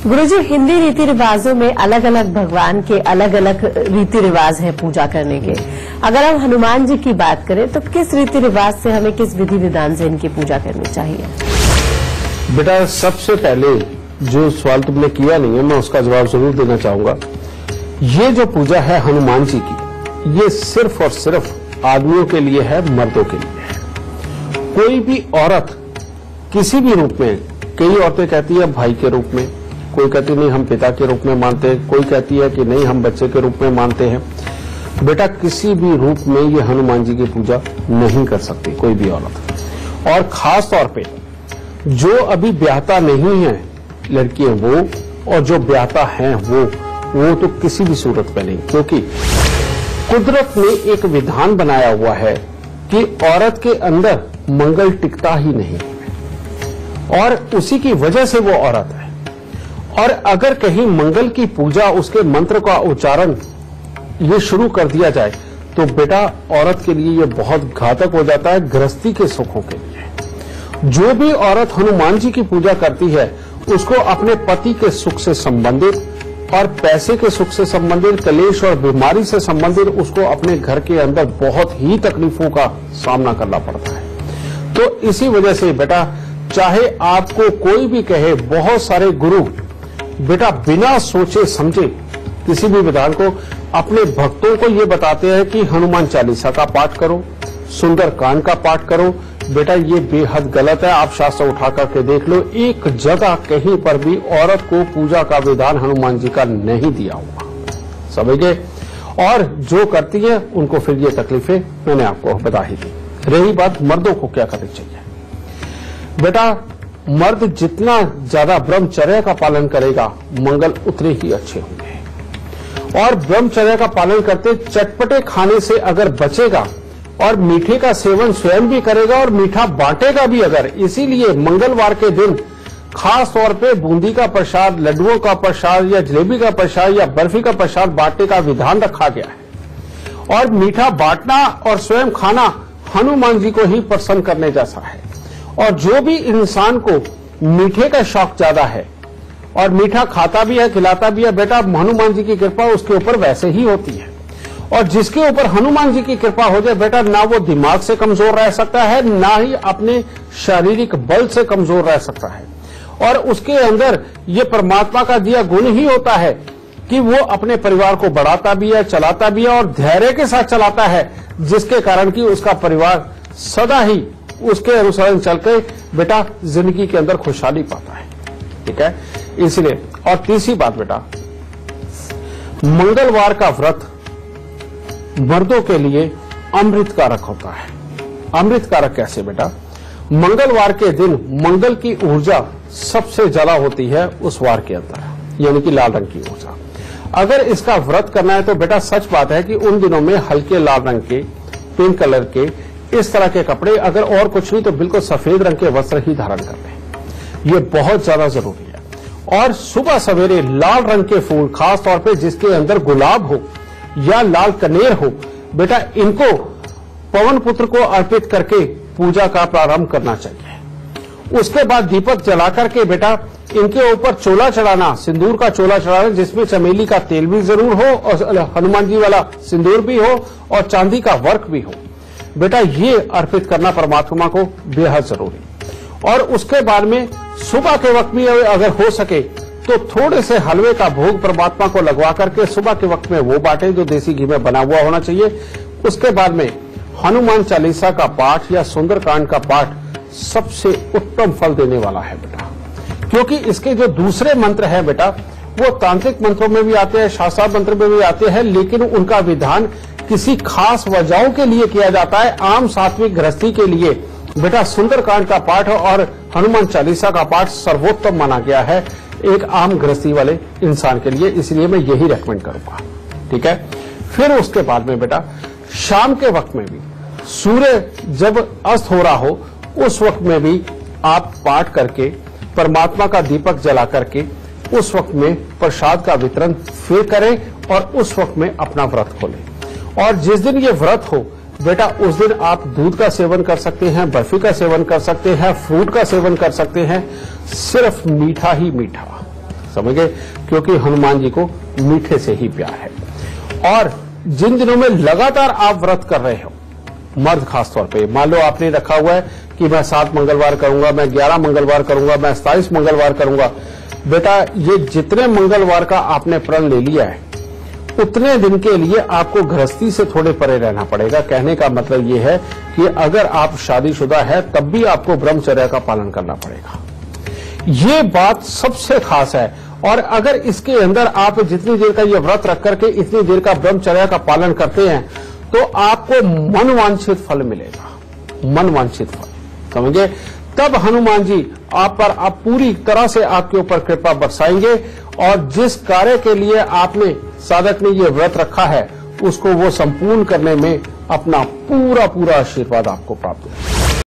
गुरुजी, हिंदी रीति रिवाजों में अलग अलग भगवान के अलग अलग रीति रिवाज है पूजा करने के। अगर हम हनुमान जी की बात करें तो किस रीति रिवाज से, हमें किस विधि विधान से इनकी पूजा करनी चाहिए? बेटा, सबसे पहले जो सवाल तुमने किया नहीं है, मैं उसका जवाब जरूर देना चाहूंगा। ये जो पूजा है हनुमान जी की, ये सिर्फ और सिर्फ आदमियों के लिए है, मर्दों के लिए है। कोई भी औरत किसी भी रूप में, कई औरतें कहती है भाई के रूप में, कोई कहती नहीं हम पिता के रूप में मानते हैं, कोई कहती है कि नहीं हम बच्चे के रूप में मानते हैं। बेटा, किसी भी रूप में ये हनुमान जी की पूजा नहीं कर सकती कोई भी औरत। और खास तौर पे जो अभी ब्याहता नहीं है लड़कियां वो, और जो ब्याहता हैं वो तो किसी भी सूरत में नहीं, क्योंकि कुदरत ने एक विधान बनाया हुआ है कि औरत के अंदर मंगल टिकता ही नहीं, और उसी की वजह से वो औरत है। और अगर कहीं मंगल की पूजा, उसके मंत्र का उच्चारण ये शुरू कर दिया जाए तो बेटा औरत के लिए ये बहुत घातक हो जाता है, गृहस्थी के सुखों के लिए। जो भी औरत हनुमान जी की पूजा करती है उसको अपने पति के सुख से संबंधित और पैसे के सुख से संबंधित, कलेश और बीमारी से संबंधित उसको अपने घर के अंदर बहुत ही तकलीफों का सामना करना पड़ता है। तो इसी वजह से बेटा, चाहे आपको कोई भी कहे, बहुत सारे गुरु बेटा बिना सोचे समझे किसी भी विधान को अपने भक्तों को ये बताते हैं कि हनुमान चालीसा का पाठ करो, सुंदर कांड का पाठ करो। बेटा ये बेहद गलत है, आप शास्त्र उठा करके देख लो, एक जगह कहीं पर भी औरत को पूजा का विधान हनुमान जी का नहीं दिया हुआ, समझ गए। और जो करती है उनको फिर ये तकलीफें मैंने आपको बता ही दी। रही बात मर्दों को क्या करना चाहिए, बेटा मर्द जितना ज्यादा ब्रह्मचर्य का पालन करेगा मंगल उतने ही अच्छे होंगे। और ब्रह्मचर्य का पालन करते चटपटे खाने से अगर बचेगा और मीठे का सेवन स्वयं भी करेगा और मीठा बांटेगा भी अगर, इसीलिए मंगलवार के दिन खास तौर पे बूंदी का प्रसाद, लड्डुओं का प्रसाद या जलेबी का प्रसाद या बर्फी का प्रसाद बांटने का विधान रखा गया है। और मीठा बांटना और स्वयं खाना हनुमान जी को ही प्रसन्न करने जैसा है। और जो भी इंसान को मीठे का शौक ज्यादा है और मीठा खाता भी है, खिलाता भी है, बेटा हनुमान जी की कृपा उसके ऊपर वैसे ही होती है। और जिसके ऊपर हनुमान जी की कृपा हो जाए बेटा, ना वो दिमाग से कमजोर रह सकता है, ना ही अपने शारीरिक बल से कमजोर रह सकता है। और उसके अंदर ये परमात्मा का दिया गुण ही होता है कि वो अपने परिवार को बढ़ाता भी है, चलाता भी है और धैर्य के साथ चलाता है, जिसके कारण कि उसका परिवार सदा ही उसके अनुसार चल के बेटा जिंदगी के अंदर खुशहाली पाता है। ठीक है, इसलिए। और तीसरी बात बेटा, मंगलवार का व्रत मर्दों के लिए अमृत कारक होता है। अमृत कारक कैसे बेटा, मंगलवार के दिन मंगल की ऊर्जा सबसे ज्यादा होती है उस वार के अंदर, यानी कि लाल रंग की ऊर्जा। अगर इसका व्रत करना है तो बेटा सच बात है कि उन दिनों में हल्के लाल रंग के, पिंक कलर के, इस तरह के कपड़े, अगर और कुछ नहीं तो बिल्कुल सफेद रंग के वस्त्र ही धारण कर लें, ये बहुत ज्यादा जरूरी है। और सुबह सवेरे लाल रंग के फूल, खास तौर पे जिसके अंदर गुलाब हो या लाल कनेर हो, बेटा इनको पवन पुत्र को अर्पित करके पूजा का प्रारंभ करना चाहिए। उसके बाद दीपक जला करके बेटा इनके ऊपर चोला चढ़ाना, सिंदूर का चोला चढ़ाना, जिसमें चमेली का तेल भी जरूर हो और हनुमान जी वाला सिंदूर भी हो और चांदी का वर्क भी हो। बेटा ये अर्पित करना परमात्मा को बेहद जरूरी। और उसके बाद में सुबह के वक्त में अगर हो सके तो थोड़े से हलवे का भोग परमात्मा को लगवा करके सुबह के वक्त में वो बांटे, जो देसी घी में बना हुआ होना चाहिए। उसके बाद में हनुमान चालीसा का पाठ या सुंदरकांड का पाठ सबसे उत्तम फल देने वाला है बेटा, क्योंकि इसके जो दूसरे मंत्र है बेटा वो तांत्रिक मंत्रों में भी आते हैं, शास्त्र मंत्र में भी आते हैं, लेकिन उनका विधान किसी खास वजहों के लिए किया जाता है। आम सात्विक गृहस्थी के लिए बेटा सुंदरकांड का पाठ और हनुमान चालीसा का पाठ सर्वोत्तम माना गया है एक आम गृहस्थी वाले इंसान के लिए, इसलिए मैं यही रेकमेंड करूंगा। ठीक है, फिर उसके बाद में बेटा शाम के वक्त में भी, सूर्य जब अस्त हो रहा हो उस वक्त में भी आप पाठ करके परमात्मा का दीपक जला करके उस वक्त में प्रसाद का वितरण फिर करें और उस वक्त में अपना व्रत खोलें। और जिस दिन ये व्रत हो बेटा उस दिन आप दूध का सेवन कर सकते हैं, बर्फी का सेवन कर सकते हैं, फ्रूट का सेवन कर सकते हैं, सिर्फ मीठा ही मीठा, समझ गए, क्योंकि हनुमान जी को मीठे से ही प्यार है। और जिन दिनों में लगातार आप व्रत कर रहे हो, मर्द खासतौर पे, मान लो आपने रखा हुआ है कि मैं 7 मंगलवार करूंगा, मैं 11 मंगलवार करूंगा, मैं 27 मंगलवार करूंगा, बेटा ये जितने मंगलवार का आपने प्रण ले लिया है उतने दिन के लिए आपको गृहस्थी से थोड़े परे रहना पड़ेगा। कहने का मतलब ये है कि अगर आप शादीशुदा है तब भी आपको ब्रह्मचर्य का पालन करना पड़ेगा। ये बात सबसे खास है। और अगर इसके अंदर आप जितनी देर का ये व्रत रख करके इतनी देर का ब्रह्मचर्य का पालन करते हैं तो आपको मनवांछित फल मिलेगा, मनवांछित फल, समझे। तब हनुमान जी आप पर आप पूरी तरह से आपके ऊपर कृपा बरसाएंगे और जिस कार्य के लिए आपने साधक ने ये व्रत रखा है उसको वो संपूर्ण करने में अपना पूरा पूरा आशीर्वाद आपको प्राप्त होगा।